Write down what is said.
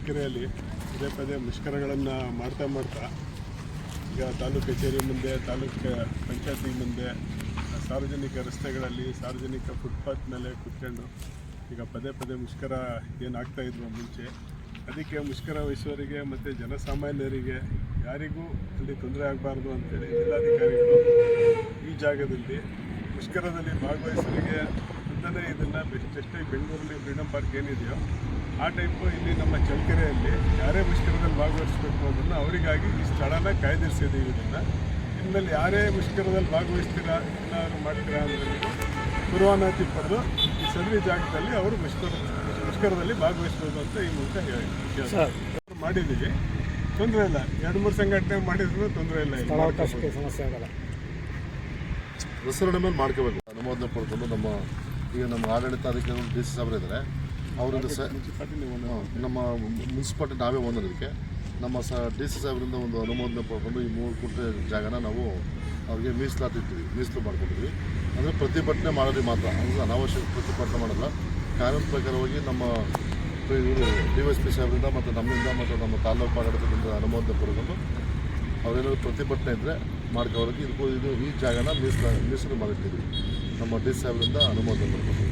ಚಳ್ಳಕೆರೆಯಲ್ಲಿ ಪದೇ ಪದೇ ಮುಷ್ಕರಗಳನ್ನು ಮಾಡ್ತಾ ಈಗ ತಾಲೂಕು ಕಚೇರಿ ಮುಂದೆ, ತಾಲೂಕು ಪಂಚಾಯತಿ ಮುಂದೆ, ಸಾರ್ವಜನಿಕ ರಸ್ತೆಗಳಲ್ಲಿ, ಸಾರ್ವಜನಿಕ ಫುಟ್ಪಾತ್ ಮೇಲೆ ಕೂತ್ಕೊಂಡು ಈಗ ಪದೇ ಪದೇ ಮುಷ್ಕರ ಏನಾಗ್ತಾಯಿದ್ರು ಮುಂಚೆ, ಅದಕ್ಕೆ ಮುಷ್ಕರ ವಹಿಸೋರಿಗೆ ಮತ್ತು ಜನಸಾಮಾನ್ಯರಿಗೆ ಯಾರಿಗೂ ಅಲ್ಲಿ ತೊಂದರೆ ಆಗಬಾರ್ದು ಅಂತೇಳಿ ಜಿಲ್ಲಾಧಿಕಾರಿಗಳು ಈ ಜಾಗದಲ್ಲಿ ಮುಷ್ಕರದಲ್ಲಿ ಭಾಗವಹಿಸೋರಿಗೆ ಮುಂದೆ ಇದನ್ನು ಬೆಸ್ಟಾಗಿ ಬೆಂಗಳೂರಲ್ಲಿ ಫ್ರೀಡಮ್ ಪಾರ್ಕ್ ಏನಿದೆಯೋ ಆ ಟೈಪು ಇಲ್ಲಿ ನಮ್ಮ ಚಳ್ಳಕೆರೆಯಲ್ಲಿ ಯಾರೇ ಮುಷ್ಕರದಲ್ಲಿ ಭಾಗವಹಿಸಬೇಕು ಅದನ್ನು ಅವರಿಗಾಗಿ ಈ ಸ್ಥಳನ ಕಾಯ್ದಿರಿಸಿದ್ದೀವಿ. ಇದನ್ನು ಇನ್ಮೇಲೆ ಯಾರೇ ಮುಷ್ಕರದಲ್ಲಿ ಭಾಗವಹಿಸ್ತೀರಾ ಏನಾದ್ರು ಮಾಡ್ತೀರಾ ಅಂದರೆ ಪೂರ್ವಾನುಮತಿ ಪಡೆದು ಈ ಸದರಿ ಜಾಗದಲ್ಲಿ ಅವರು ಮುಷ್ಕರದಲ್ಲಿ ಭಾಗವಹಿಸ್ಬೋದು ಅಂತ ಈ ಮೂಲಕ ಮಾಡಿದ್ದೀವಿ. ತೊಂದರೆ ಇಲ್ಲ, 2-3 ಸಂಘಟನೆ ಮಾಡಿದ್ರು ತೊಂದರೆ ಇಲ್ಲ, ಸಮಸ್ಯೆ ಆಗಲ್ಲ. ಹೆಸರಿನ ಮೇಲೆ ಮಾಡ್ಕೋಬೇಕು. ಅನುಮೋದನೆ ಪಡ್ಕೊಂಡು ನಮ್ಮ ಆಡಳಿತಾಧಿಕಾರಿಗಳು DC ಸಾಹೇಬ್ರು ಇದ್ದಾರೆ, ಅವರಿಂದ ನಮ್ಮ ಮುನ್ಸಿಪಾಲ್ಟಿ ನಾವೇ ಓನರ್. ಇದಕ್ಕೆ ನಮ್ಮ DC ಸಾಹೇಬ್ರಿಂದ ಒಂದು ಅನುಮೋದನೆ ಪಡ್ಕೊಂಡು ಈ 3 ಗುಂಟೆ ಜಾಗನ ನಾವು ಅವ್ರಿಗೆ ಮೀಸಲು ಮಾಡ್ಕೊಂಡಿದ್ವಿ. ಅಂದರೆ ಪ್ರತಿಭಟನೆ ಮಾಡೋರಿಗೆ ಮಾತ್ರ, ಅಂದರೆ ಅನಾವಶ್ಯಕ ಪ್ರತಿಭಟನೆ ಮಾಡಲ್ಲ. ಕಾನೂನು ಪ್ರಕಾರವಾಗಿ ನಮ್ಮ ಇವರು DSP ಸಾಹೇಬ್ರಿಂದ ಮತ್ತು ನಮ್ಮಿಂದ ಮತ್ತು ನಮ್ಮ ತಾಲೂಕು ಆಡಳಿತದಿಂದ ಅನುಮೋದನೆ ಪಡ್ಕೊಂಡು ಅವರೇನಾದ್ರು ಪ್ರತಿಭಟನೆ ಇದ್ದರೆ ಮಾಡ್ಕೊಳ್ಳೋರಿಗೆ ಇದು ಈ ಜಾಗನ ಮೀಸಲು ಮಾಡಿರ್ತೀವಿ. ನಮ್ಮ DC ಸಾಹೇಬ್ರಿಂದ ಅನುಮೋದನೆ ಪಡ್ಕೊಂಡು